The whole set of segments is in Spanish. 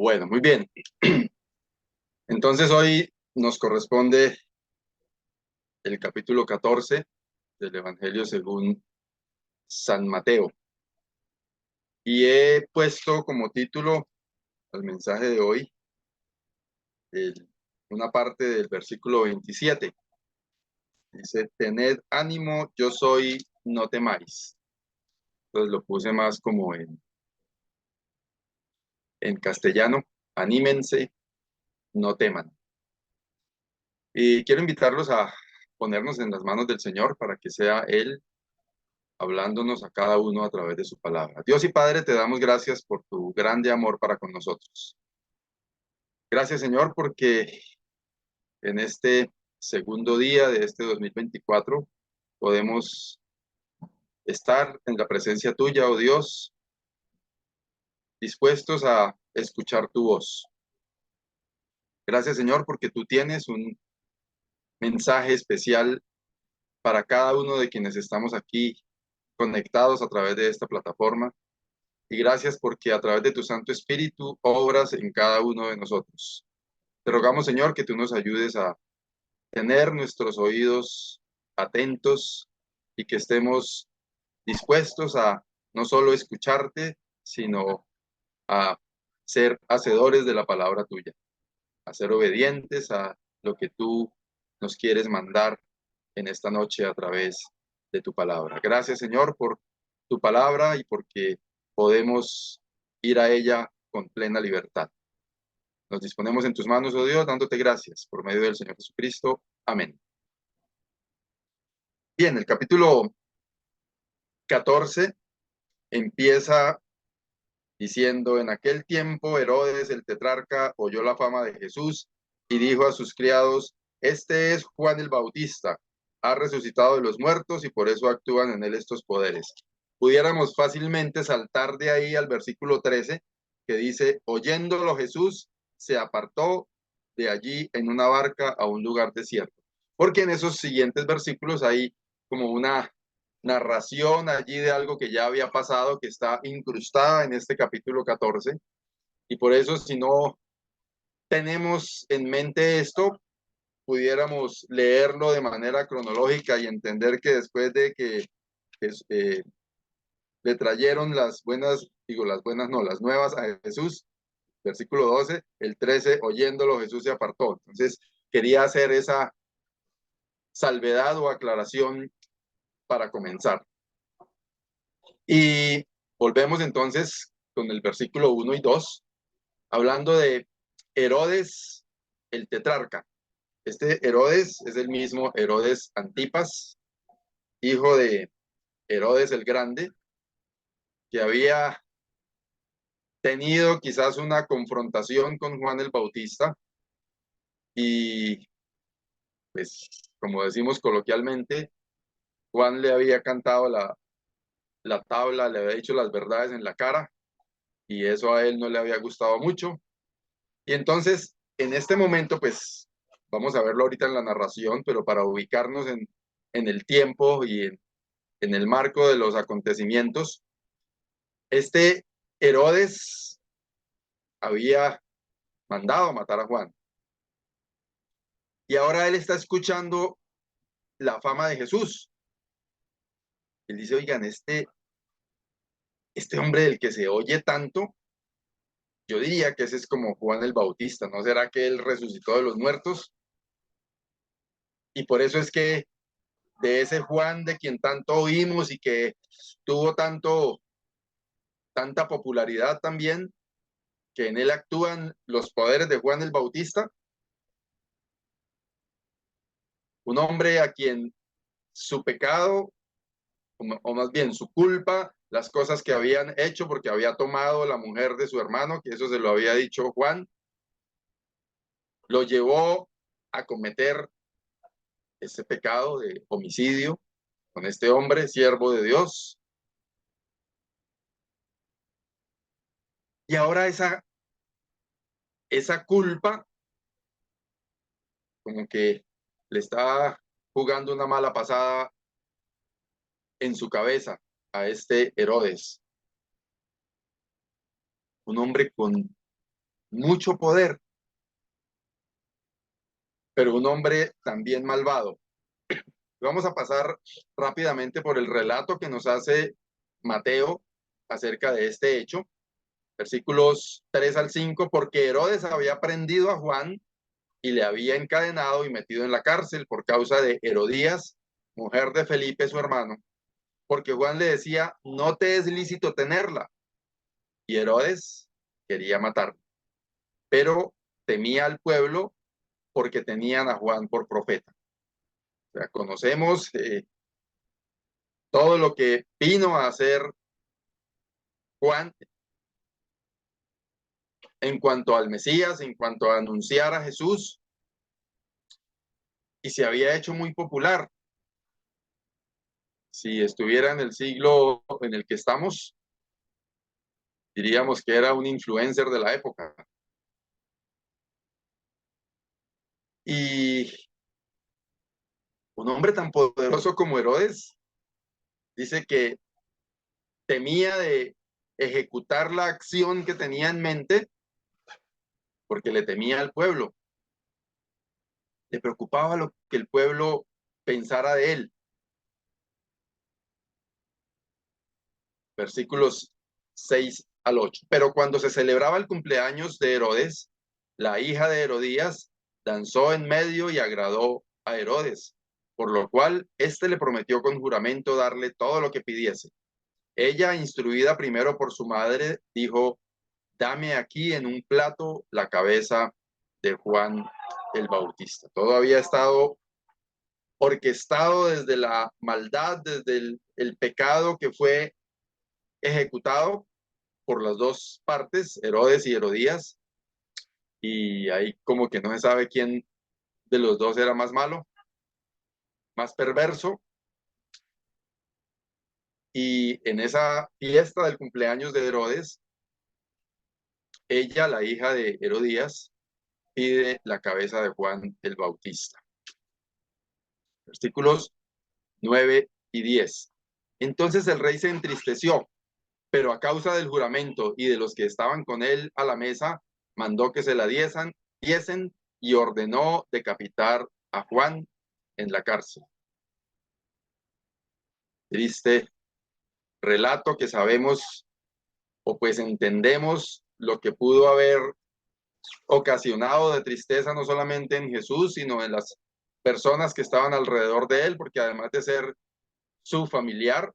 Bueno, muy bien. Entonces hoy nos corresponde el capítulo 14 del Evangelio según San Mateo. Y he puesto como título al mensaje de hoy una parte del versículo 27. Dice, tened ánimo, yo soy, no temáis. Entonces lo puse más como en castellano, anímense, no teman. Y quiero invitarlos a ponernos en las manos del Señor para que sea Él hablándonos a cada uno a través de su palabra. Dios y Padre, te damos gracias por tu grande amor para con nosotros. Gracias, Señor, porque en este segundo día de este 2024 podemos estar en la presencia tuya, oh Dios, dispuestos a escuchar tu voz. Gracias, Señor, porque tú tienes un mensaje especial para cada uno de quienes estamos aquí conectados a través de esta plataforma. Y gracias porque a través de tu Santo Espíritu obras en cada uno de nosotros. Te rogamos, Señor, que tú nos ayudes a tener nuestros oídos atentos y que estemos dispuestos a no solo escucharte, sino a ser hacedores de la palabra tuya, a ser obedientes a lo que tú nos quieres mandar en esta noche a través de tu palabra. Gracias, Señor, por tu palabra y porque podemos ir a ella con plena libertad. Nos disponemos en tus manos, oh Dios, dándote gracias por medio del Señor Jesucristo. Amén. Bien, el capítulo 14 empieza diciendo, en aquel tiempo Herodes el tetrarca oyó la fama de Jesús y dijo a sus criados, este es Juan el Bautista, ha resucitado de los muertos y por eso actúan en él estos poderes. Pudiéramos fácilmente saltar de ahí al versículo 13 que dice, oyéndolo Jesús se apartó de allí en una barca a un lugar desierto. Porque en esos siguientes versículos hay como una narración allí de algo que ya había pasado, que está incrustada en este capítulo 14. Y por eso, si no tenemos en mente esto, pudiéramos leerlo de manera cronológica y entender que después de que eh, le trajeron las buenas, digo las buenas, no, las nuevas a Jesús, versículo 12, el 13, oyéndolo Jesús se apartó. Entonces, quería hacer esa salvedad o aclaración para comenzar. Y volvemos entonces con el versículo 1 y 2, hablando de Herodes el tetrarca. Este Herodes es el mismo Herodes Antipas, hijo de Herodes el Grande, que había tenido quizás una confrontación con Juan el Bautista y pues como decimos coloquialmente, Juan le había cantado la tabla, le había dicho las verdades en la cara y eso a él no le había gustado mucho. Y entonces, en este momento, pues, vamos a verlo ahorita en la narración, pero para ubicarnos en el tiempo y en el marco de los acontecimientos, este Herodes había mandado matar a Juan. Y ahora él está escuchando la fama de Jesús. Él dice, oigan, este hombre del que se oye tanto, yo diría que ese es como Juan el Bautista, ¿no será que él resucitó de los muertos? Y por eso es que de ese Juan de quien tanto oímos y que tuvo tanta popularidad también, que en él actúan los poderes de Juan el Bautista, un hombre a quien su pecado, o más bien su culpa, las cosas que habían hecho porque había tomado la mujer de su hermano, que eso se lo había dicho Juan, lo llevó a cometer ese pecado de homicidio con este hombre, siervo de Dios. Y ahora esa culpa como que le está jugando una mala pasada en su cabeza a este Herodes, un hombre con mucho poder, pero un hombre también malvado. Vamos a pasar rápidamente por el relato que nos hace Mateo acerca de este hecho. Versículos 3 al 5, porque Herodes había prendido a Juan y le había encadenado y metido en la cárcel por causa de Herodías, mujer de Felipe, su hermano, porque Juan le decía, no te es lícito tenerla. Y Herodes quería matarlo, pero temía al pueblo porque tenían a Juan por profeta. O sea, conocemos todo lo que vino a hacer Juan en cuanto al Mesías, en cuanto a anunciar a Jesús, y se había hecho muy popular. Si estuviera en el siglo en el que estamos, diríamos que era un influencer de la época. Y un hombre tan poderoso como Herodes dice que temía de ejecutar la acción que tenía en mente porque le temía al pueblo. Le preocupaba lo que el pueblo pensara de él. Versículos 6 al 8. Pero cuando se celebraba el cumpleaños de Herodes, la hija de Herodías danzó en medio y agradó a Herodes, por lo cual éste le prometió con juramento darle todo lo que pidiese. Ella, instruida primero por su madre, dijo, dame aquí en un plato la cabeza de Juan el Bautista. Todo había estado orquestado desde la maldad, desde el pecado que fue ejecutado por las dos partes, Herodes y Herodías, y ahí como que no se sabe quién de los dos era más malo, más perverso, y en esa fiesta del cumpleaños de Herodes, ella, la hija de Herodías, pide la cabeza de Juan el Bautista. Versículos 9 y 10. Entonces el rey se entristeció, pero a causa del juramento y de los que estaban con él a la mesa, mandó que se la diesen y ordenó decapitar a Juan en la cárcel. Triste relato que sabemos o pues entendemos lo que pudo haber ocasionado de tristeza no solamente en Jesús, sino en las personas que estaban alrededor de él, porque además de ser su familiar,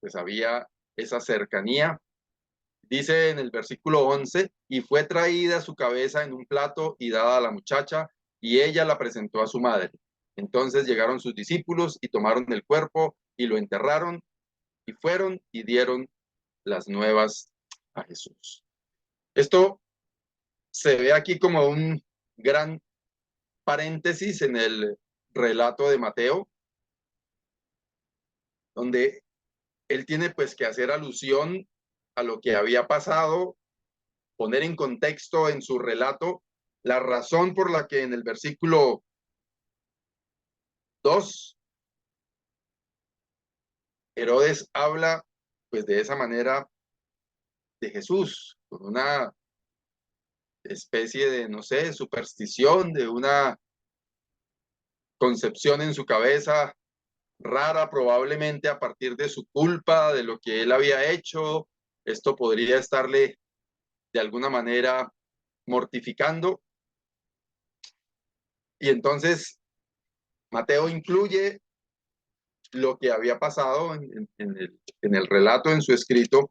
pues había esa cercanía. Dice en el versículo 11, y fue traída su cabeza en un plato y dada a la muchacha, y ella la presentó a su madre. Entonces llegaron sus discípulos y tomaron el cuerpo y lo enterraron y fueron y dieron las nuevas a Jesús. Esto se ve aquí como un gran paréntesis en el relato de Mateo, donde él tiene pues que hacer alusión a lo que había pasado, poner en contexto en su relato la razón por la que en el versículo 2 Herodes habla pues de esa manera de Jesús, con una especie de, no sé, superstición, de una concepción en su cabeza rara, probablemente a partir de su culpa, de lo que él había hecho. Esto podría estarle de alguna manera mortificando. Y entonces Mateo incluye lo que había pasado en el relato, en su escrito,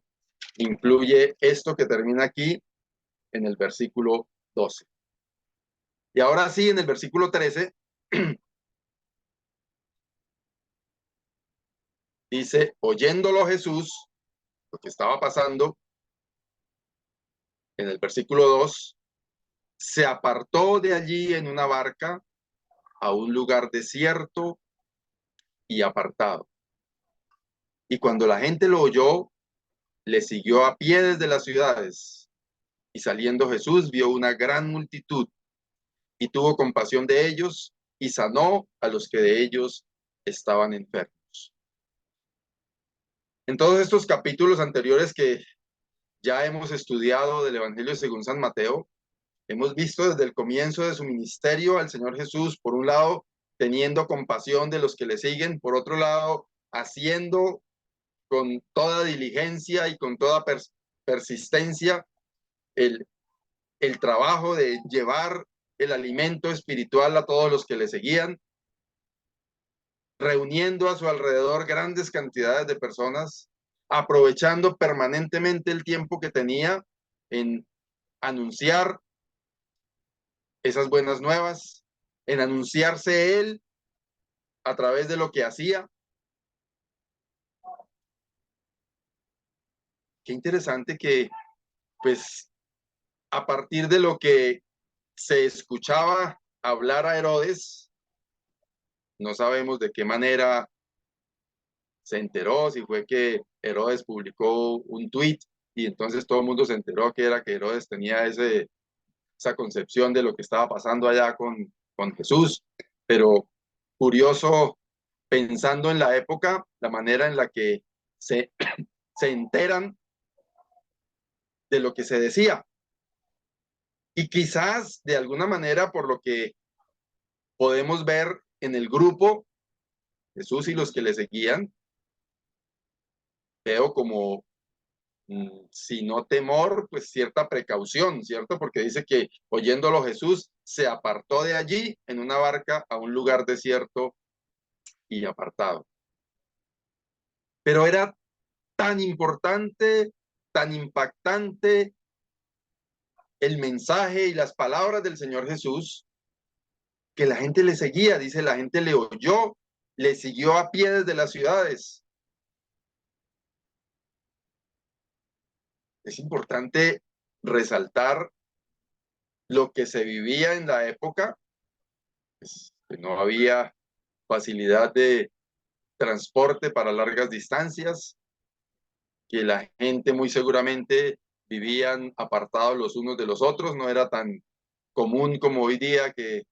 incluye esto que termina aquí en el versículo 12. Y ahora sí, en el versículo 13, dice, oyéndolo Jesús, lo que estaba pasando, en el versículo 2, se apartó de allí en una barca a un lugar desierto y apartado. Y cuando la gente lo oyó, le siguió a pie desde las ciudades. Y saliendo Jesús vio una gran multitud y tuvo compasión de ellos y sanó a los que de ellos estaban enfermos. En todos estos capítulos anteriores que ya hemos estudiado del Evangelio según San Mateo, Hemos visto desde el comienzo de su ministerio al Señor Jesús, por un lado, teniendo compasión de los que le siguen, por otro lado, haciendo con toda diligencia y con toda persistencia el, el trabajo de llevar el alimento espiritual a todos los que le seguían, reuniendo a su alrededor grandes cantidades de personas, aprovechando permanentemente el tiempo que tenía en anunciar esas buenas nuevas, en anunciarse él a través de lo que hacía. Qué interesante que, pues, a partir de lo que se escuchaba hablar a Herodes, no sabemos de qué manera se enteró, si fue que Herodes publicó un tuit y entonces todo el mundo se enteró que era que Herodes tenía esa concepción de lo que estaba pasando allá con Jesús. Pero curioso, pensando en la época, la manera en la que se, se enteran de lo que se decía. Y quizás de alguna manera, por lo que podemos ver en el grupo, Jesús y los que le seguían, veo como, si no temor, pues cierta precaución, ¿cierto? Porque dice que oyéndolo Jesús se apartó de allí en una barca a un lugar desierto y apartado. Pero era tan importante, tan impactante el mensaje y las palabras del Señor Jesús, que la gente le seguía, dice, la gente le oyó, le siguió a pie desde las ciudades. Es importante resaltar lo que se vivía en la época, pues, que no había facilidad de transporte para largas distancias, que la gente muy seguramente vivían apartados los unos de los otros, no era tan común como hoy día que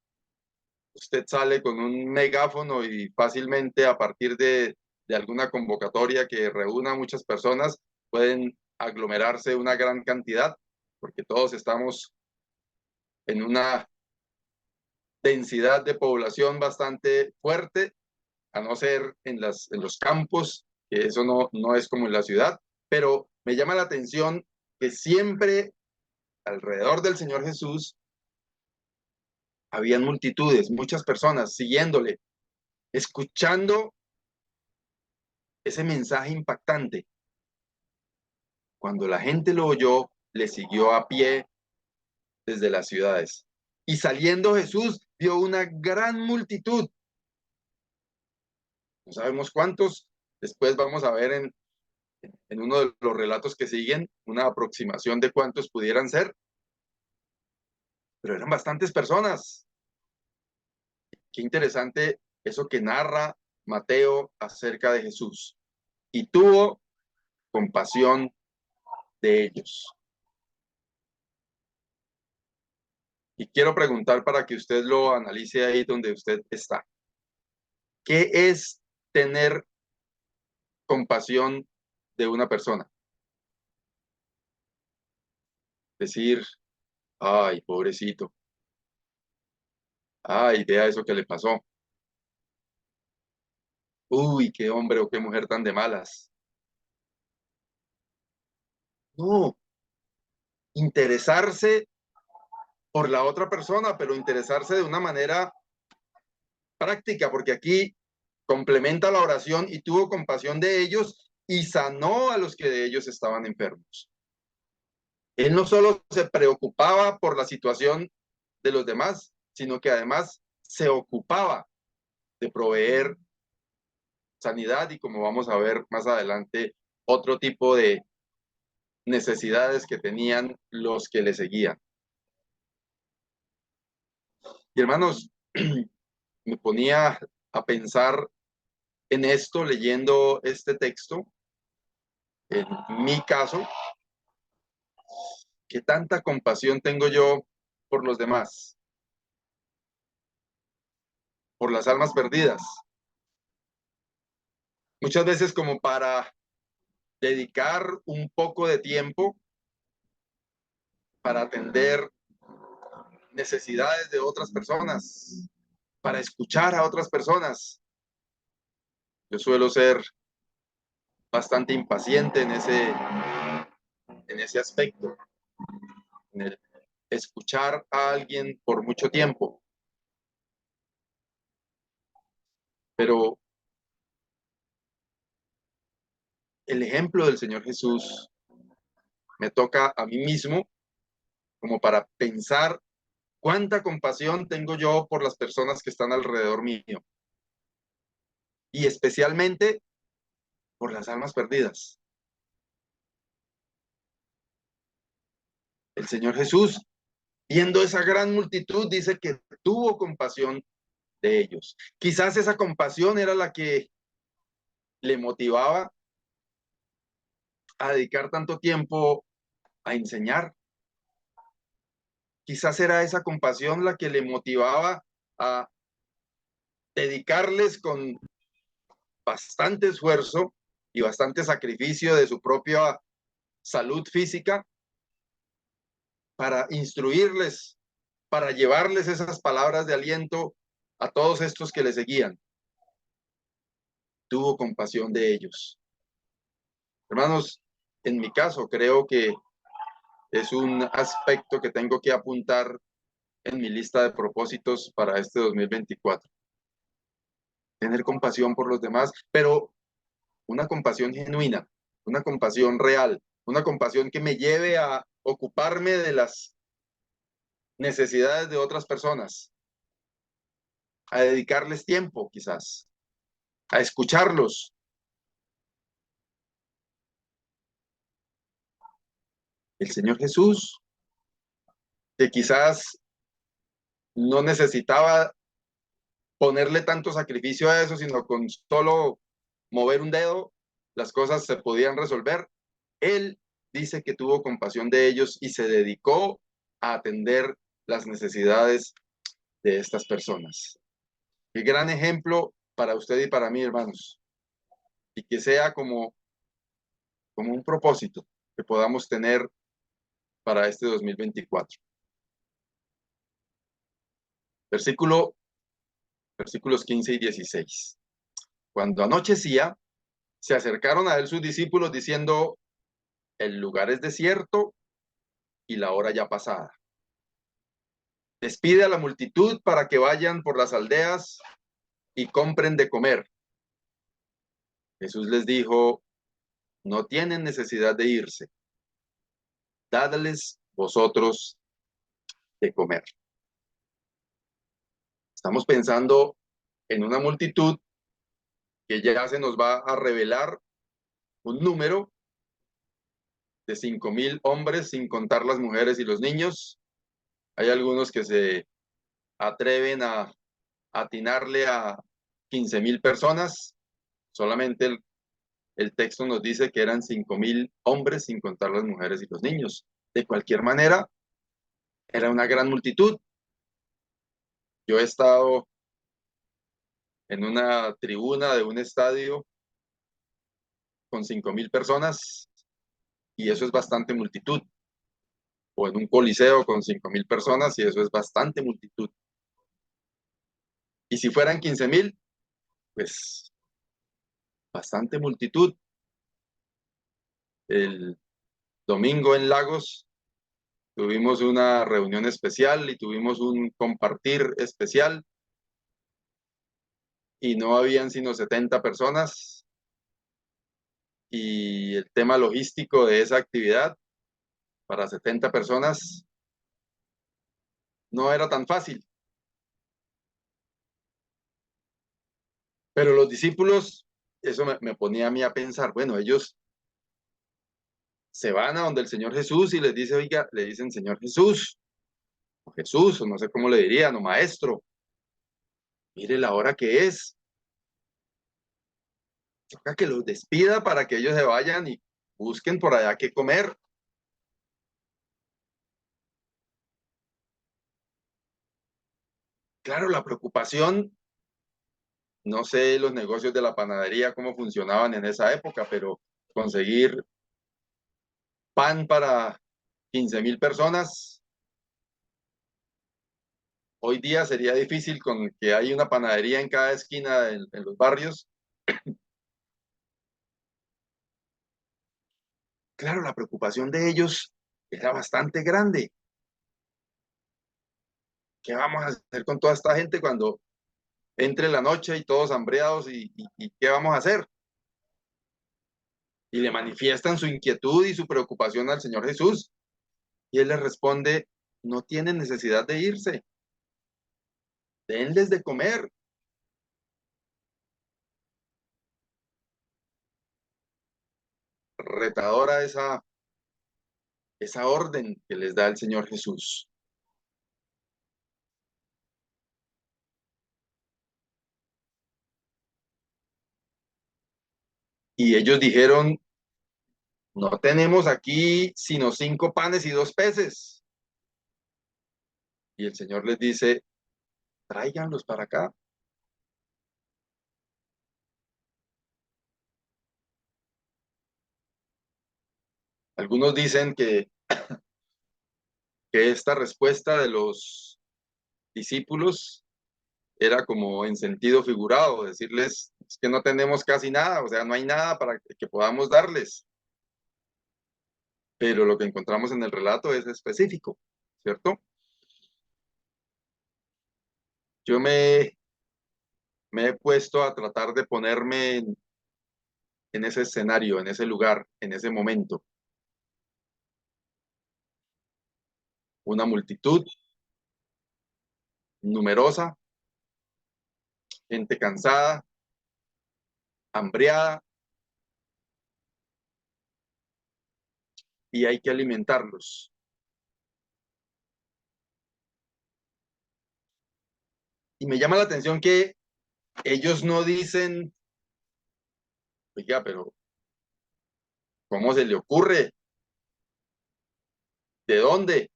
usted sale con un megáfono y fácilmente a partir de alguna convocatoria que reúna a muchas personas pueden aglomerarse una gran cantidad, porque todos estamos en una densidad de población bastante fuerte, a no ser en los campos, que eso no es como en la ciudad, pero me llama la atención que siempre alrededor del Señor Jesús habían multitudes, muchas personas siguiéndole, escuchando ese mensaje impactante. Cuando la gente lo oyó, le siguió a pie desde las ciudades. Y saliendo Jesús, vio una gran multitud. No sabemos cuántos. Después vamos a ver en uno de los relatos que siguen una aproximación de cuántos pudieran ser. Pero eran bastantes personas. Qué interesante eso que narra Mateo acerca de Jesús. Y tuvo compasión de ellos. Y quiero preguntar para que usted lo analice ahí donde usted está. ¿Qué es tener compasión de una persona? Decir, ay, pobrecito, ay, vea eso que le pasó. Uy, qué hombre o qué mujer tan de malas. No, interesarse por la otra persona, pero interesarse de una manera práctica, porque aquí complementa la oración y tuvo compasión de ellos y sanó a los que de ellos estaban enfermos. Él no solo se preocupaba por la situación de los demás, sino que además se ocupaba de proveer sanidad y, como vamos a ver más adelante, otro tipo de necesidades que tenían los que le seguían. Y hermanos, me ponía a pensar en esto leyendo este texto. En mi caso, ¿qué tanta compasión tengo yo por los demás, por las almas perdidas? Muchas veces como para dedicar un poco de tiempo para atender necesidades de otras personas, para escuchar a otras personas. Yo suelo ser bastante impaciente en ese aspecto, en el escuchar a alguien por mucho tiempo. Pero el ejemplo del Señor Jesús me toca a mí mismo como para pensar cuánta compasión tengo yo por las personas que están alrededor mío y especialmente por las almas perdidas. El Señor Jesús, viendo esa gran multitud, dice que tuvo compasión de ellos. Quizás esa compasión era la que le motivaba a dedicar tanto tiempo a enseñar. Quizás era esa compasión la que le motivaba a dedicarles con bastante esfuerzo y bastante sacrificio de su propia salud física para instruirles, para llevarles esas palabras de aliento a todos estos que le seguían. Tuvo compasión de ellos. Hermanos, en mi caso creo que es un aspecto que tengo que apuntar en mi lista de propósitos para este 2024. Tener compasión por los demás, pero una compasión genuina, una compasión real, una compasión que me lleve a ocuparme de las necesidades de otras personas, a dedicarles tiempo quizás, a escucharlos. El Señor Jesús, que quizás no necesitaba ponerle tanto sacrificio a eso, sino con solo mover un dedo, las cosas se podían resolver. Él dice que tuvo compasión de ellos y se dedicó a atender las necesidades de estas personas. Qué gran ejemplo para usted y para mí, hermanos, y que sea como un propósito que podamos tener para este 2024. Versículos 15 y 16. Cuando anochecía, se acercaron a él sus discípulos diciendo, el lugar es desierto y la hora ya pasada. Despide a la multitud para que vayan por las aldeas y compren de comer. Jesús les dijo, no tienen necesidad de irse, dadles vosotros de comer. Estamos pensando en una multitud que ya se nos va a revelar un número de 5,000 hombres, sin contar las mujeres y los niños. Hay algunos que se atreven a atinarle a 15,000 personas. Solamente el texto nos dice que eran 5,000 hombres, sin contar las mujeres y los niños. De cualquier manera, era una gran multitud. Yo he estado en una tribuna de un estadio con 5,000 personas y eso es bastante multitud. O en un coliseo con 5,000 personas y eso es bastante multitud. Y si fueran 15,000, pues bastante multitud. El domingo en Lagos tuvimos una reunión especial y tuvimos un compartir especial y no habían sino 70 personas y el tema logístico de esa actividad para 70 personas no era tan fácil. Pero los discípulos, eso me ponía a mí a pensar, bueno, ellos se van a donde el Señor Jesús y les dice, oiga, le dicen Señor Jesús, o Jesús, o no sé cómo le dirían, o maestro, mire la hora que es, toca que los despida para que ellos se vayan y busquen por allá qué comer. Claro, la preocupación, no sé los negocios de la panadería, cómo funcionaban en esa época, pero conseguir pan para 15,000 personas Hoy día sería difícil con que hay una panadería en cada esquina en los barrios. Claro, la preocupación de ellos era bastante grande. ¿Qué vamos a hacer con toda esta gente cuando entre la noche y todos hambriados y qué vamos a hacer? Y le manifiestan su inquietud y su preocupación al Señor Jesús. Y él les responde, no tienen necesidad de irse, denles de comer. Retadora esa orden que les da el Señor Jesús. Y ellos dijeron, no tenemos aquí sino 5 panes y 2 peces. Y el Señor les dice, tráiganlos para acá. Algunos dicen que esta respuesta de los discípulos era como en sentido figurado, decirles, es que no tenemos casi nada, o sea, no hay nada para que podamos darles. Pero lo que encontramos en el relato es específico, ¿cierto? Yo me he puesto a tratar de ponerme en ese escenario, en ese lugar, en ese momento. Una multitud numerosa, gente cansada, hambriada, y hay que alimentarlos. Y me llama la atención que ellos no dicen, oiga, pero ¿cómo se le ocurre? ¿De dónde?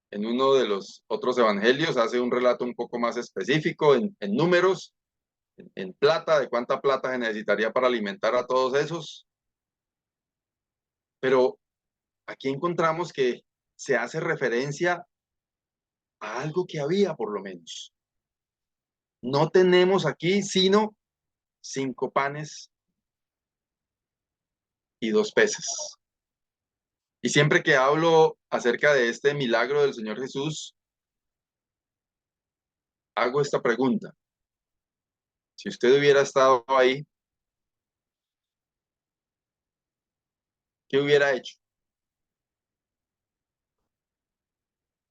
En uno de los otros evangelios hace un relato un poco más específico en números, en plata, de cuánta plata se necesitaría para alimentar a todos esos. Pero aquí encontramos que se hace referencia a algo que había por lo menos. No tenemos aquí sino 5 panes y 2 peces. Y siempre que hablo acerca de este milagro del Señor Jesús, hago esta pregunta. Si usted hubiera estado ahí, ¿qué hubiera hecho?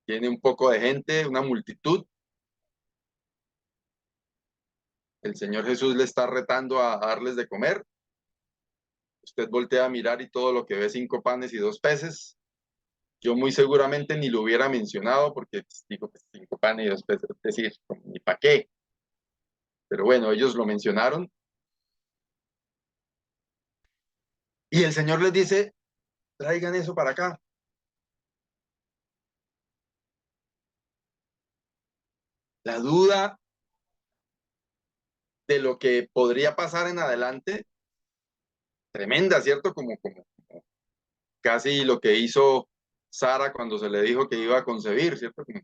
Tiene un poco de gente, una multitud. El Señor Jesús le está retando a darles de comer. Usted voltea a mirar y todo lo que ve 5 panes y 2 peces. Yo muy seguramente ni lo hubiera mencionado porque pues, digo que 5 panes y 2 peces, es decir, ni para qué. Pero bueno, ellos lo mencionaron. Y el Señor les dice, traigan eso para acá. La duda de lo que podría pasar en adelante, tremenda, ¿cierto? Como casi lo que hizo Sara cuando se le dijo que iba a concebir, ¿cierto? Como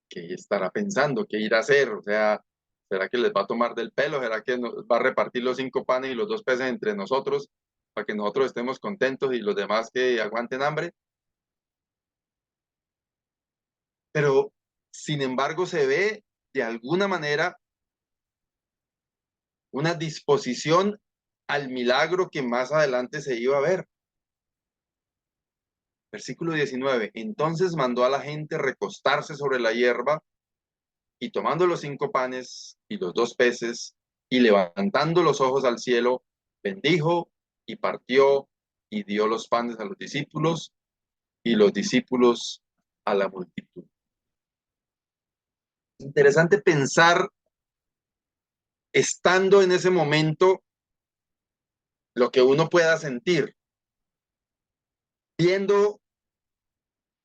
que estará pensando, qué ir a hacer, o sea, ¿será que les va a tomar del pelo? ¿Será que va a repartir los 5 panes y los 2 peces entre nosotros para que nosotros estemos contentos y los demás que aguanten hambre? Pero, sin embargo, se ve de alguna manera una disposición al milagro que más adelante se iba a ver. Versículo 19. Entonces mandó a la gente recostarse sobre la hierba y tomando los 5 panes y los 2 peces y levantando los ojos al cielo, bendijo y partió y dio los panes a los discípulos y los discípulos a la multitud. Interesante pensar, estando en ese momento, lo que uno pueda sentir, viendo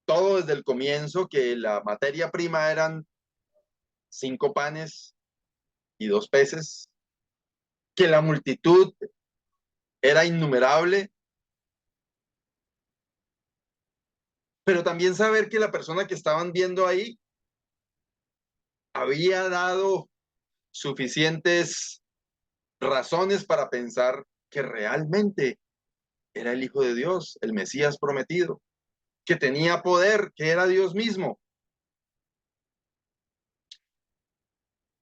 todo desde el comienzo, que la materia prima eran 5 panes y 2 peces, que la multitud era innumerable, pero también saber que la persona que estaban viendo ahí había dado suficientes razones para pensar que realmente era el Hijo de Dios, el Mesías prometido, que tenía poder, que era Dios mismo.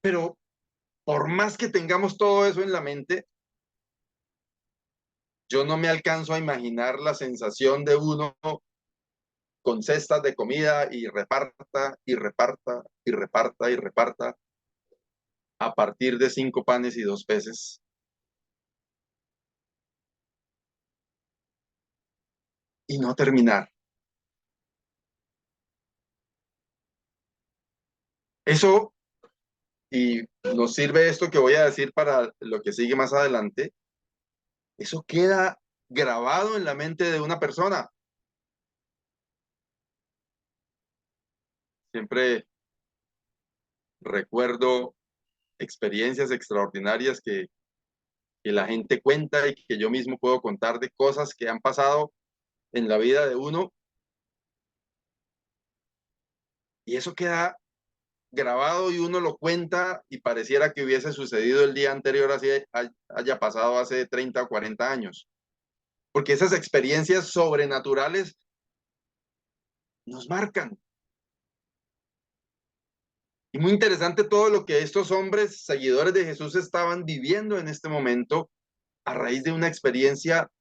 Pero por más que tengamos todo eso en la mente, yo no me alcanzo a imaginar la sensación de uno con cestas de comida y reparta y reparta y reparta y reparta a partir de 5 panes y 2 peces. Y no terminar. Eso, y nos sirve esto que voy a decir para lo que sigue más adelante, eso queda grabado en la mente de una persona. Siempre recuerdo experiencias extraordinarias que la gente cuenta y que yo mismo puedo contar de cosas que han pasado en la vida de uno, y eso queda grabado y uno lo cuenta y pareciera que hubiese sucedido el día anterior, así haya pasado hace 30 o 40 años. Porque esas experiencias sobrenaturales nos marcan. Y muy interesante todo lo que estos hombres, seguidores de Jesús, estaban viviendo en este momento a raíz de una experiencia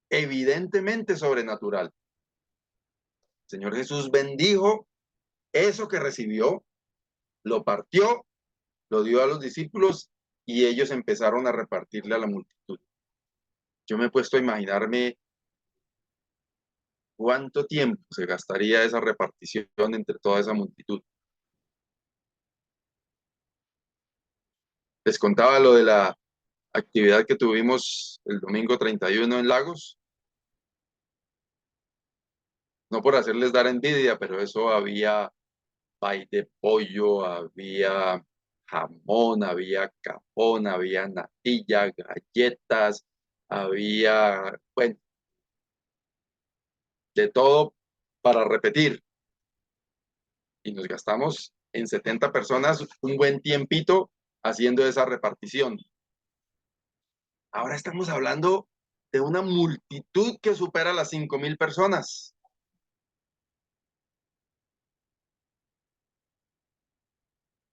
evidentemente sobrenatural. El Señor Jesús bendijo eso que recibió, lo partió, lo dio a los discípulos y ellos empezaron a repartirle a la multitud. Yo me he puesto a imaginarme cuánto tiempo se gastaría esa repartición entre toda esa multitud. Les contaba lo de la actividad que tuvimos el domingo 31 en Lagos. No por hacerles dar envidia, pero eso había pay de pollo, había jamón, había capón, había natilla, galletas, había, bueno, de todo para repetir. Y nos gastamos en 70 personas un buen tiempito haciendo esa repartición. Ahora estamos hablando de una multitud que supera las 5,000 personas.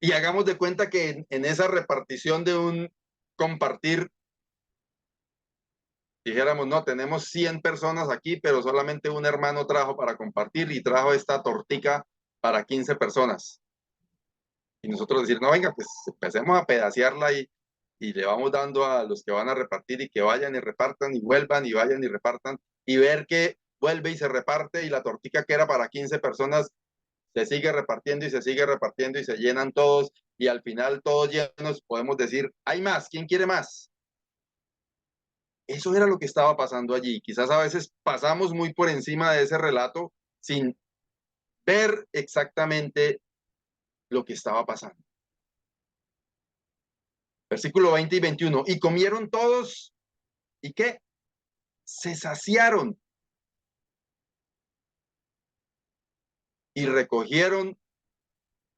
Y hagamos de cuenta que en esa repartición de un compartir, dijéramos, no, tenemos 100 personas aquí, pero solamente un hermano trajo para compartir y trajo esta tortica para 15 personas. Y nosotros decir, no, venga, pues empecemos a pedacearla y le vamos dando a los que van a repartir y que vayan y repartan y vuelvan y vayan y repartan y ver que vuelve y se reparte y la tortica que era para 15 personas se sigue repartiendo y se sigue repartiendo y se llenan todos y al final todos llenos podemos decir, hay más, ¿quién quiere más? Eso era lo que estaba pasando allí. Quizás a veces pasamos muy por encima de ese relato sin ver exactamente lo que estaba pasando. Versículo 20 y 21. Y comieron todos, ¿y qué? Se saciaron y recogieron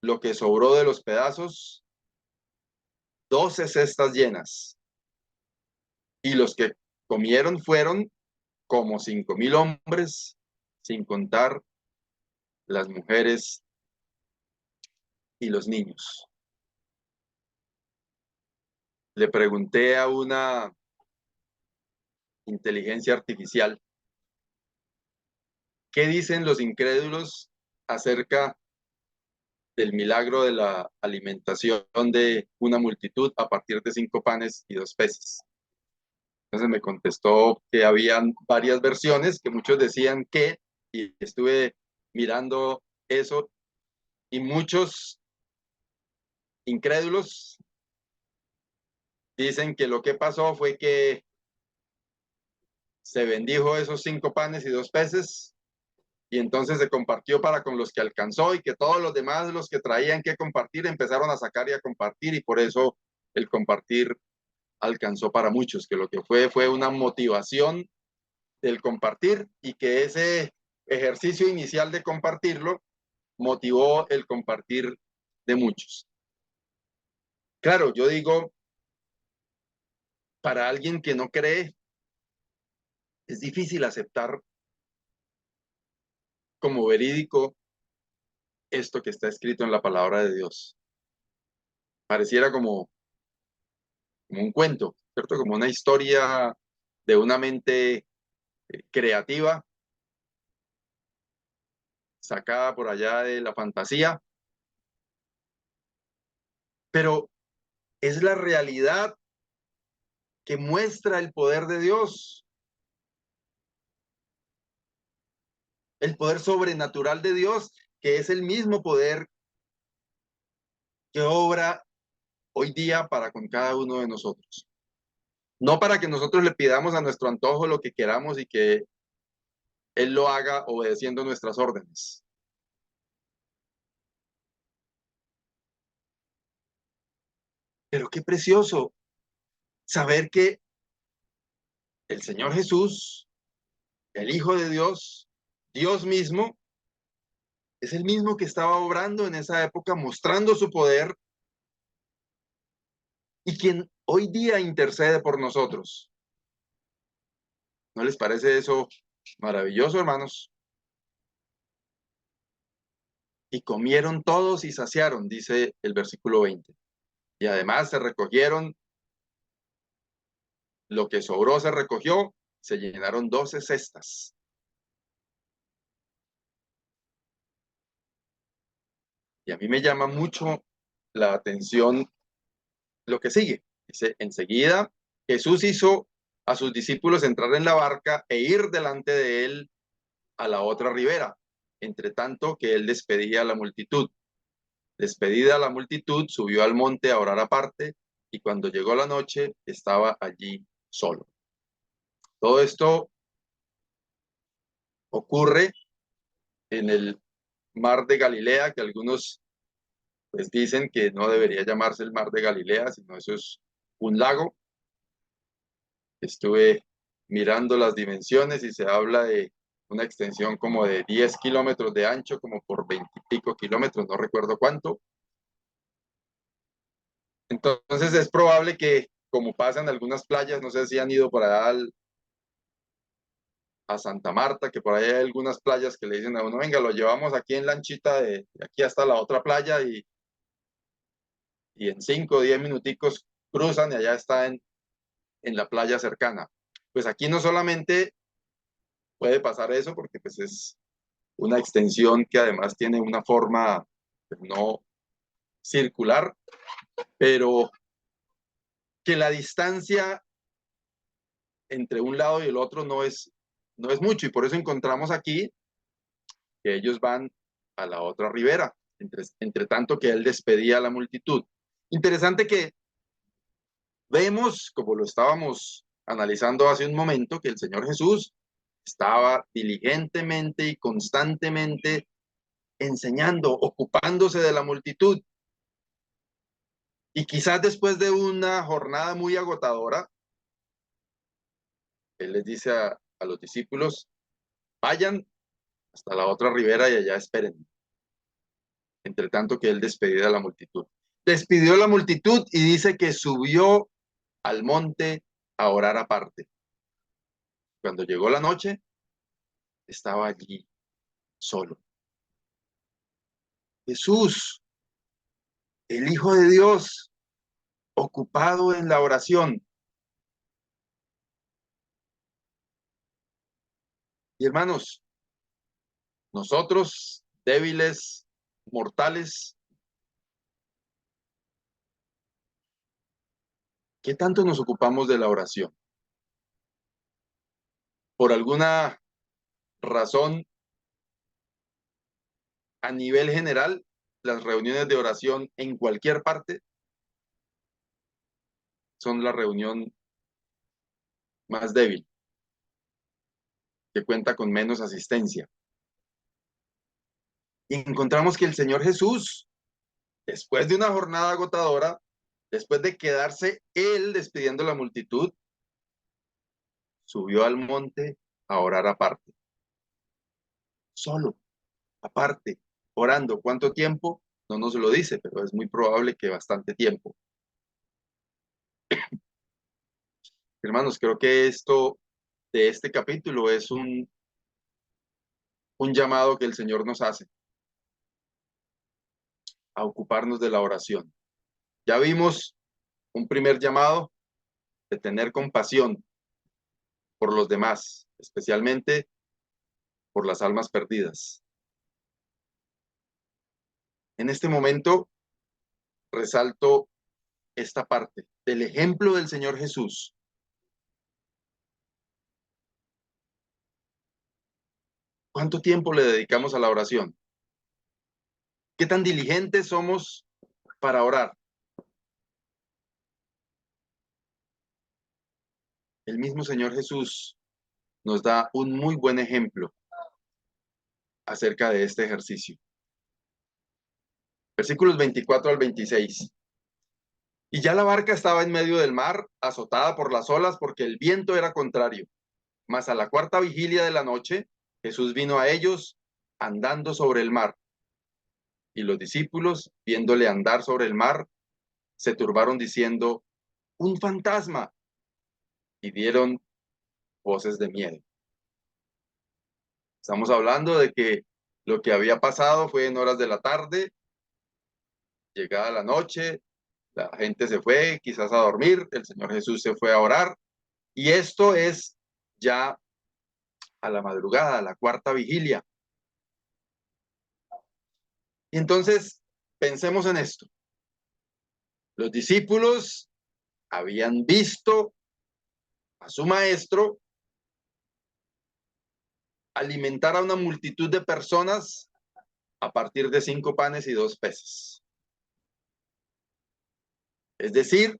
lo que sobró de los pedazos, 12 cestas llenas. Y los que comieron fueron como 5,000 hombres, sin contar las mujeres y los niños. Le pregunté a una inteligencia artificial, ¿qué dicen los incrédulos acerca del milagro de la alimentación de una multitud a partir de 5 panes y 2 peces? Entonces me contestó que habían varias versiones, que muchos decían que, y estuve mirando eso, y muchos incrédulos dicen que lo que pasó fue que se bendijo esos 5 panes y 2 peces, y entonces se compartió para con los que alcanzó, y que todos los demás, los que traían que compartir, empezaron a sacar y a compartir, y por eso el compartir alcanzó para muchos, que lo que fue una motivación del compartir y que ejercicio inicial de compartirlo motivó el compartir de muchos. Claro, yo digo, para alguien que no cree, es difícil aceptar como verídico esto que está escrito en la palabra de Dios. Pareciera como un cuento, ¿cierto? Como una historia de una mente creativa, sacada por allá de la fantasía, pero es la realidad que muestra el poder de Dios, el poder sobrenatural de Dios, que es el mismo poder que obra hoy día para con cada uno de nosotros. No para que nosotros le pidamos a nuestro antojo lo que queramos y que Él lo haga obedeciendo nuestras órdenes. Pero qué precioso saber que el Señor Jesús, el Hijo de Dios, Dios mismo, es el mismo que estaba obrando en esa época, mostrando su poder y quien hoy día intercede por nosotros. ¿No les parece eso maravilloso, hermanos? Y comieron todos y saciaron, dice el versículo 20. Y además se recogieron, lo que sobró se recogió, se llenaron 12 cestas. Y a mí me llama mucho la atención lo que sigue. Dice, enseguida Jesús hizo a sus discípulos entrar en la barca e ir delante de él a la otra ribera, entre tanto que él despedía a la multitud. Despedida la multitud, subió al monte a orar aparte, y cuando llegó la noche, estaba allí solo. Todo esto ocurre en el mar de Galilea, que algunos pues dicen que no debería llamarse el mar de Galilea, sino eso es un lago. Estuve mirando las dimensiones y se habla de una extensión como de 10 kilómetros de ancho, como por 20 y pico kilómetros, no recuerdo cuánto. Entonces es probable que, como pasa en algunas playas, no sé si han ido por allá a Santa Marta, que por ahí hay algunas playas que le dicen a uno, venga, lo llevamos aquí en lanchita de aquí hasta la otra playa y en 5 o 10 minuticos cruzan y allá está en la playa cercana. Pues aquí no solamente puede pasar eso, porque pues es una extensión que además tiene una forma pues, no circular, pero que la distancia entre un lado y el otro no es mucho, y por eso encontramos aquí que ellos van a la otra ribera, entre tanto que él despedía a la multitud. Interesante que vemos, como lo estábamos analizando hace un momento, que el Señor Jesús estaba diligentemente y constantemente enseñando, ocupándose de la multitud. Y quizás después de una jornada muy agotadora, Él les dice a los discípulos, vayan hasta la otra ribera y allá esperen. Entre tanto que Él despedía a la multitud. Despidió a la multitud y dice que subió al monte a orar aparte. Cuando llegó la noche, estaba allí solo. Jesús, el Hijo de Dios, ocupado en la oración. Y hermanos, nosotros, débiles, mortales, ¿qué tanto nos ocupamos de la oración? Por alguna razón, a nivel general, las reuniones de oración en cualquier parte son la reunión más débil, que cuenta con menos asistencia. Y encontramos que el Señor Jesús, después de una jornada agotadora, después de quedarse Él despidiendo a la multitud, subió al monte a orar aparte. solo, aparte, orando. ¿Cuánto tiempo? No nos lo dice, pero es muy probable que bastante tiempo. Hermanos, creo que esto de este capítulo es un llamado que el Señor nos hace a ocuparnos de la oración. Ya vimos un primer llamado de tener compasión por los demás, especialmente por las almas perdidas. En este momento resalto esta parte del ejemplo del Señor Jesús. ¿Cuánto tiempo le dedicamos a la oración? ¿Qué tan diligentes somos para orar? El mismo Señor Jesús nos da un muy buen ejemplo acerca de este ejercicio. Versículos 24 al 26. Y ya la barca estaba en medio del mar, azotada por las olas porque el viento era contrario. Mas a la cuarta vigilia de la noche, Jesús vino a ellos andando sobre el mar. Y los discípulos, viéndole andar sobre el mar, se turbaron diciendo, un fantasma, y dieron voces de miedo. Estamos hablando de que lo que había pasado fue en horas de la tarde, llegada la noche, la gente se fue quizás a dormir, el Señor Jesús se fue a orar, y esto es ya a la madrugada, a la cuarta vigilia. Y entonces, pensemos en esto. Los discípulos habían visto a su maestro alimentar a una multitud de personas a partir de 5 panes y 2 peces. Es decir,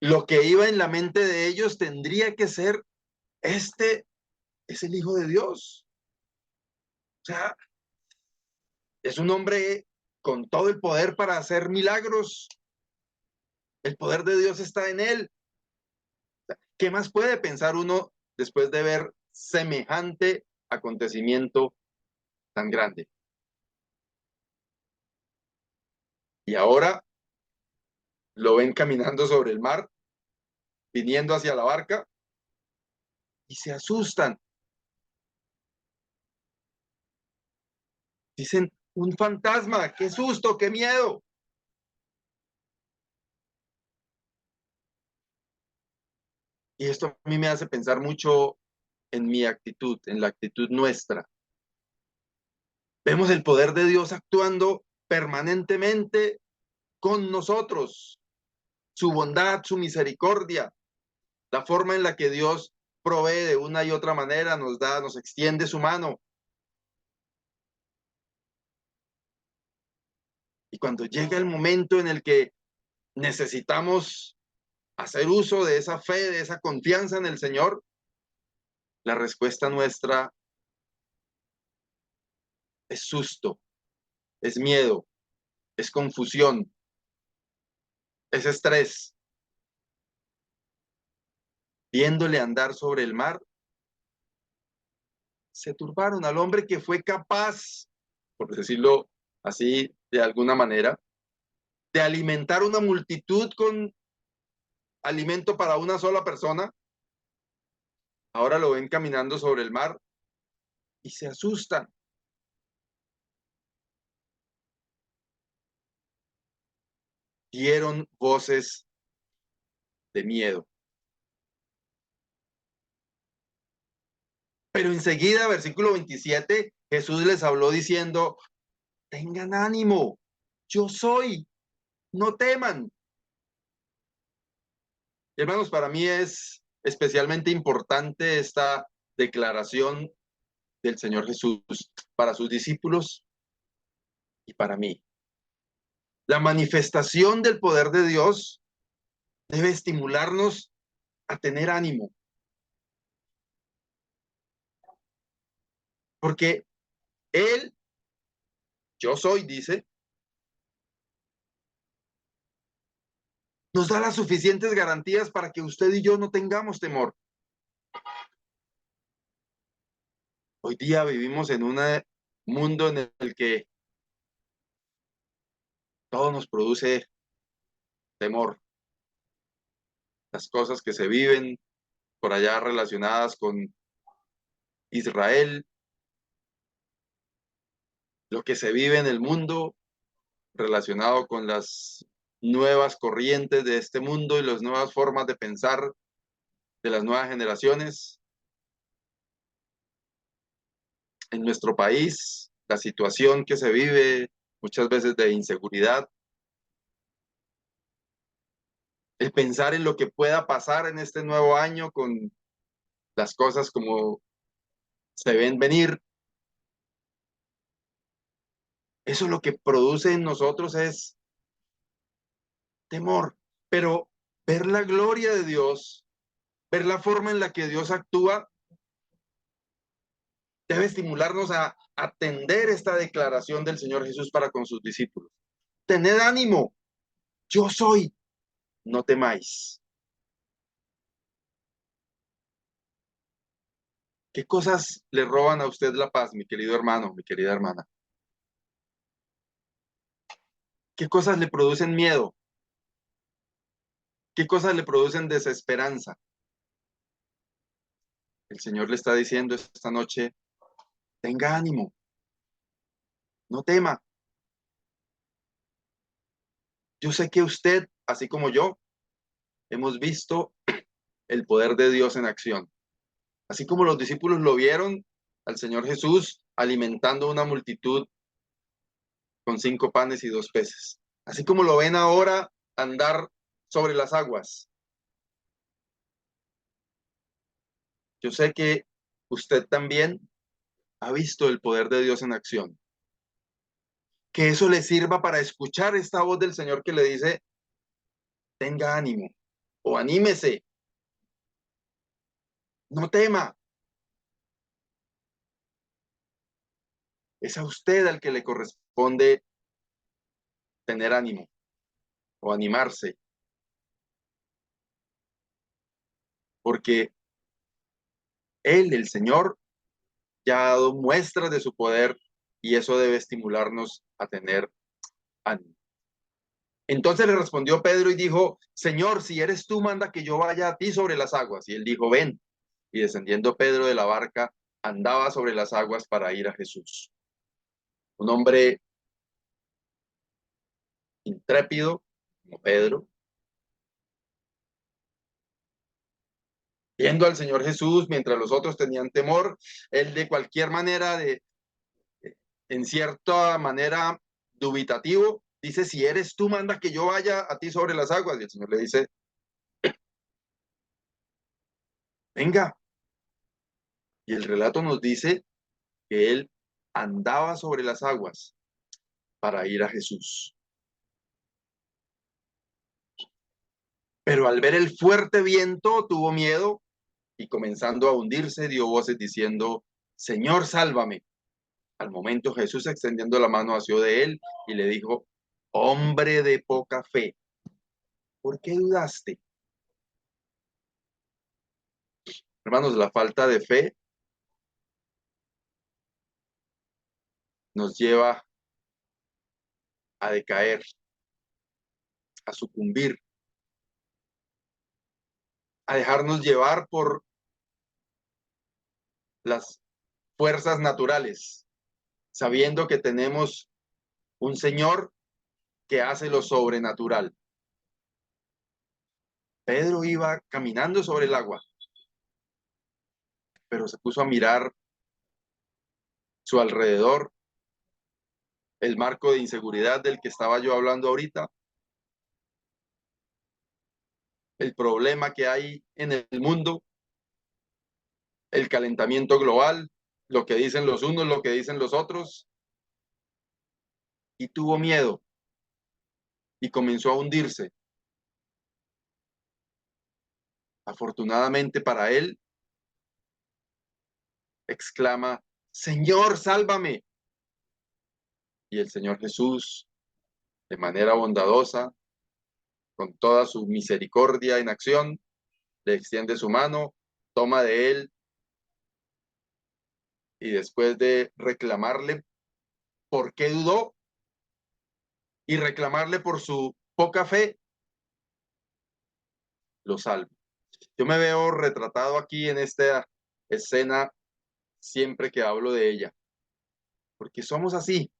lo que iba en la mente de ellos tendría que ser, este es el Hijo de Dios. O sea, es un hombre con todo el poder para hacer milagros. El poder de Dios está en él. ¿Qué más puede pensar uno después de ver semejante acontecimiento tan grande? Y ahora lo ven caminando sobre el mar, viniendo hacia la barca, y se asustan. Dicen, un fantasma, qué susto, qué miedo. Y esto a mí me hace pensar mucho en mi actitud, en la actitud nuestra. Vemos el poder de Dios actuando permanentemente con nosotros, su bondad, su misericordia, la forma en la que Dios provee de una y otra manera, nos da, nos extiende su mano. Y cuando llega el momento en el que necesitamos hacer uso de esa fe, de esa confianza en el Señor, la respuesta nuestra es susto, es miedo, es confusión, es estrés. Viéndole andar sobre el mar, se turbaron al hombre que fue capaz, por decirlo así de alguna manera, de alimentar una multitud con alimento para una sola persona. Ahora lo ven caminando sobre el mar y se asustan. Dieron voces de miedo. Pero enseguida, versículo 27, Jesús les habló diciendo, tengan ánimo, yo soy, no teman. Hermanos, para mí es especialmente importante esta declaración del Señor Jesús para sus discípulos y para mí. La manifestación del poder de Dios debe estimularnos a tener ánimo, porque Él, yo soy, dice, nos da las suficientes garantías para que usted y yo no tengamos temor. Hoy día vivimos en un mundo en el que todo nos produce temor. Las cosas que se viven por allá relacionadas con Israel, lo que se vive en el mundo relacionado con las nuevas corrientes de este mundo y las nuevas formas de pensar de las nuevas generaciones. En nuestro país, la situación que se vive muchas veces de inseguridad, el pensar en lo que pueda pasar en este nuevo año con las cosas como se ven venir, eso lo que produce en nosotros es temor. Pero ver la gloria de Dios, ver la forma en la que Dios actúa, debe estimularnos a atender esta declaración del Señor Jesús para con sus discípulos. Tened ánimo, yo soy, no temáis. ¿Qué cosas le roban a usted la paz, mi querido hermano, mi querida hermana? ¿Qué cosas le producen miedo? ¿Qué cosas le producen desesperanza? El Señor le está diciendo esta noche, tenga ánimo, no tema. Yo sé que usted, así como yo, hemos visto el poder de Dios en acción. Así como los discípulos lo vieron al Señor Jesús alimentando una multitud con 5 panes y 2 peces. Así como lo ven ahora andar sobre las aguas. Yo sé que usted también ha visto el poder de Dios en acción. Que eso le sirva para escuchar esta voz del Señor que le dice, tenga ánimo o anímese, no tema. Es a usted al que le corresponde tener ánimo o animarse, porque Él, el Señor, ya ha dado muestras de su poder y eso debe estimularnos a tener ánimo. Entonces le respondió Pedro y dijo, Señor, si eres tú, manda que yo vaya a ti sobre las aguas. Y él dijo, ven. Y descendiendo Pedro de la barca, andaba sobre las aguas para ir a Jesús. Un hombre intrépido, como Pedro, viendo al Señor Jesús mientras los otros tenían temor, él de cualquier manera, en cierta manera dubitativo, dice, si eres tú, manda que yo vaya a ti sobre las aguas. Y el Señor le dice, venga. Y el relato nos dice que él andaba sobre las aguas para ir a Jesús. Pero al ver el fuerte viento tuvo miedo y comenzando a hundirse dio voces diciendo, Señor, sálvame. Al momento Jesús extendiendo la mano asió de él y le dijo, hombre de poca fe, ¿por qué dudaste? Hermanos, la falta de fe nos lleva a decaer, a sucumbir, a dejarnos llevar por las fuerzas naturales, sabiendo que tenemos un Señor que hace lo sobrenatural. Pedro iba caminando sobre el agua, pero se puso a mirar su alrededor, el marco de inseguridad del que estaba yo hablando ahorita, el problema que hay en el mundo, el calentamiento global, lo que dicen los unos, lo que dicen los otros, y tuvo miedo y comenzó a hundirse. Afortunadamente para él, exclama, Señor, sálvame. Y el Señor Jesús, de manera bondadosa, con toda su misericordia en acción, le extiende su mano, toma de él y después de reclamarle por qué dudó y reclamarle por su poca fe, lo salva. Yo me veo retratado aquí en esta escena siempre que hablo de ella, porque somos así.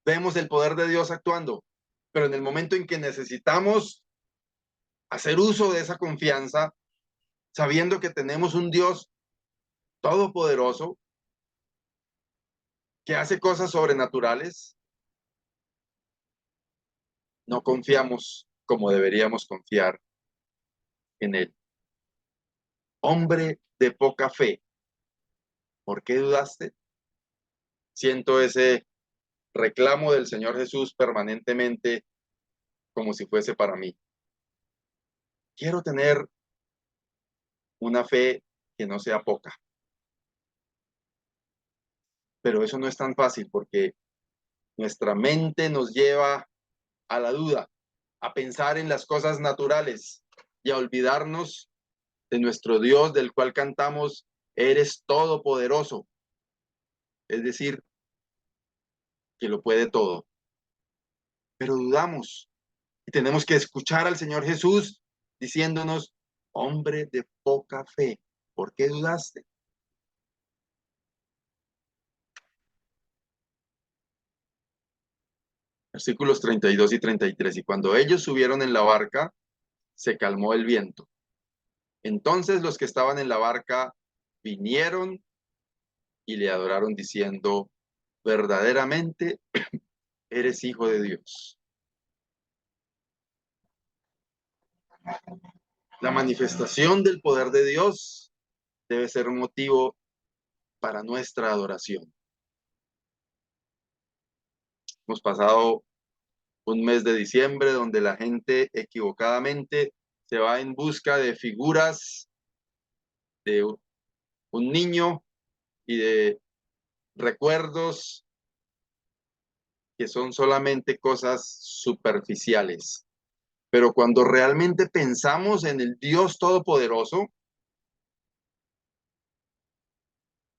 Vemos el poder de Dios actuando, pero en el momento en que necesitamos hacer uso de esa confianza, sabiendo que tenemos un Dios todopoderoso que hace cosas sobrenaturales, no confiamos como deberíamos confiar en Él. Hombre de poca fe, ¿por qué dudaste? Siento ese reclamo del Señor Jesús permanentemente como si fuese para mí. Quiero tener una fe que no sea poca, pero eso no es tan fácil porque nuestra mente nos lleva a la duda, a pensar en las cosas naturales y a olvidarnos de nuestro Dios del cual cantamos, eres todopoderoso, es decir, que lo puede todo. Pero dudamos y tenemos que escuchar al Señor Jesús diciéndonos, hombre de poca fe, ¿por qué dudaste? Versículos 32 y 33. Y cuando ellos subieron en la barca, se calmó el viento. Entonces los que estaban en la barca vinieron y le adoraron diciendo, verdaderamente eres hijo de Dios. La manifestación del poder de Dios debe ser un motivo para nuestra adoración. Hemos pasado un mes de diciembre donde la gente equivocadamente se va en busca de figuras de un niño y de recuerdos que son solamente cosas superficiales. Pero cuando realmente pensamos en el Dios Todopoderoso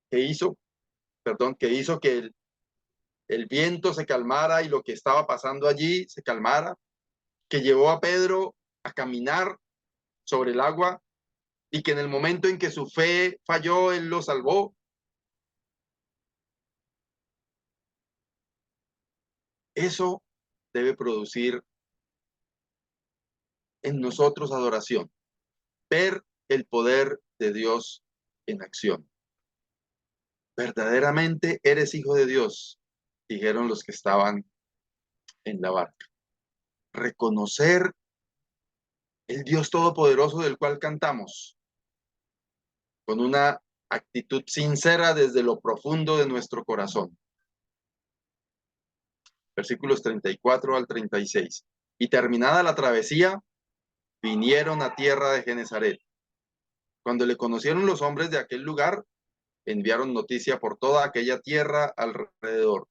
que hizo, que hizo que el viento se calmara y lo que estaba pasando allí se calmara, que llevó a Pedro a caminar sobre el agua y que en el momento en que su fe falló, él lo salvó. Eso debe producir en nosotros adoración, ver el poder de Dios en acción. Verdaderamente eres hijo de Dios, dijeron los que estaban en la barca. Reconocer el Dios todopoderoso del cual cantamos con una actitud sincera desde lo profundo de nuestro corazón. Versículos 34 al 36. Y terminada la travesía, vinieron a tierra de Genezaret. Cuando le conocieron los hombres de aquel lugar, enviaron noticia por toda aquella tierra alrededor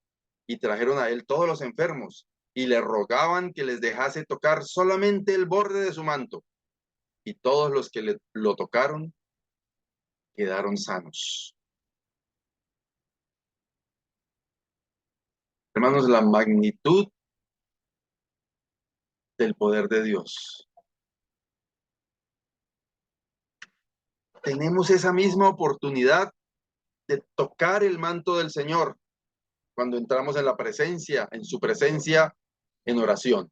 y trajeron a él todos los enfermos y le rogaban que les dejase tocar solamente el borde de su manto. Y todos los que lo tocaron quedaron sanos. Hermanos, la magnitud del poder de Dios. Tenemos esa misma oportunidad de tocar el manto del Señor cuando entramos en la presencia, en su presencia, en oración.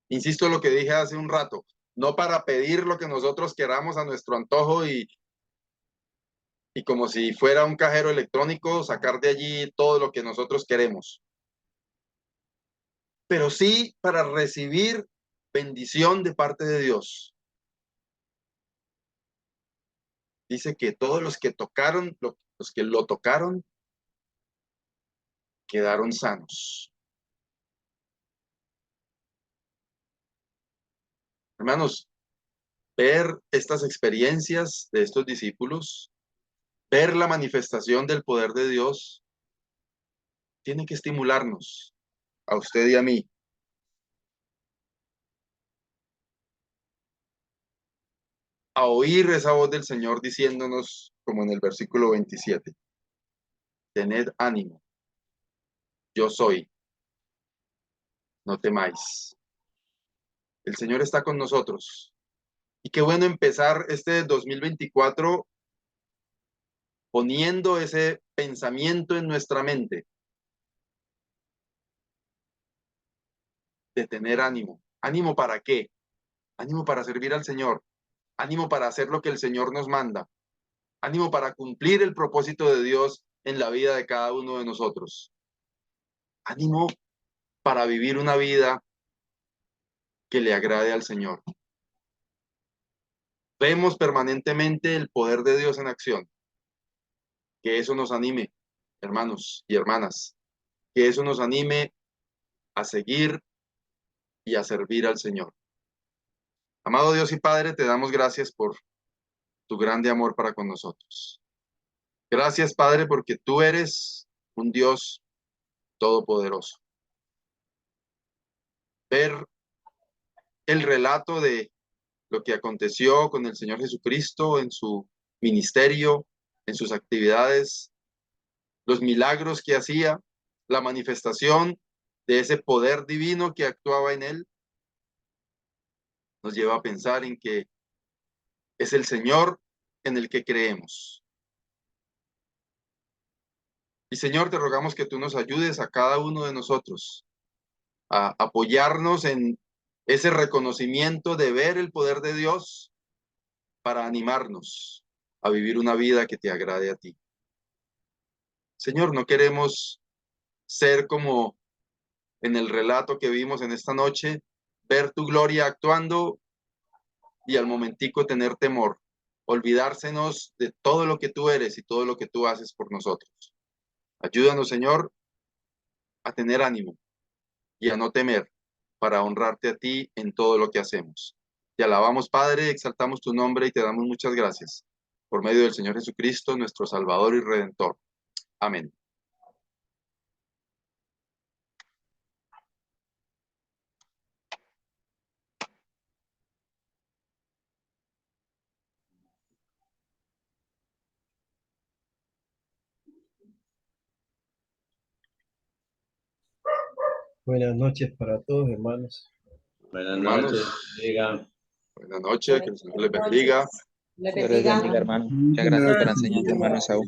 Insisto en lo que dije hace un rato, no para pedir lo que nosotros queramos a nuestro antojo y como si fuera un cajero electrónico, sacar de allí todo lo que nosotros queremos, pero sí para recibir bendición de parte de Dios. Dice que todos los que tocaron, los que lo tocaron, quedaron sanos. Hermanos, ver estas experiencias de estos discípulos, ver la manifestación del poder de Dios, tiene que estimularnos, a usted y a mí, a oír esa voz del Señor diciéndonos, como en el versículo 27, tened ánimo, yo soy, no temáis. El Señor está con nosotros. Y qué bueno empezar este 2024 poniendo ese pensamiento en nuestra mente de tener ánimo. ¿Ánimo para qué? Ánimo para servir al Señor. Ánimo para hacer lo que el Señor nos manda. Ánimo para cumplir el propósito de Dios en la vida de cada uno de nosotros. Ánimo para vivir una vida que le agrade al Señor. Vemos permanentemente el poder de Dios en acción. Que eso nos anime, hermanos y hermanas. Que eso nos anime a seguir y a servir al Señor. Amado Dios y Padre, te damos gracias por tu grande amor para con nosotros. Gracias, Padre, porque tú eres un Dios todopoderoso. Ver el relato de lo que aconteció con el Señor Jesucristo en su ministerio, en sus actividades, los milagros que hacía, la manifestación de ese poder divino que actuaba en él, nos lleva a pensar en que es el Señor en el que creemos. Y Señor, te rogamos que tú nos ayudes a cada uno de nosotros a apoyarnos en ese reconocimiento de ver el poder de Dios para animarnos a vivir una vida que te agrade a ti. Señor, no queremos ser como en el relato que vimos en esta noche, ver tu gloria actuando y al momentico tener temor, olvidársenos de todo lo que tú eres y todo lo que tú haces por nosotros. Ayúdanos, Señor, a tener ánimo y a no temer para honrarte a ti en todo lo que hacemos. Te alabamos, Padre, exaltamos tu nombre y te damos muchas gracias por medio del Señor Jesucristo, nuestro Salvador y Redentor. Amén. Buenas noches para todos, hermanos. Buenas Hermanos, noches. Diga. buenas noches, que el Señor les bendiga. Dios les bendiga, hermano. Muchas gracias por la enseñanza, hermano Esaú.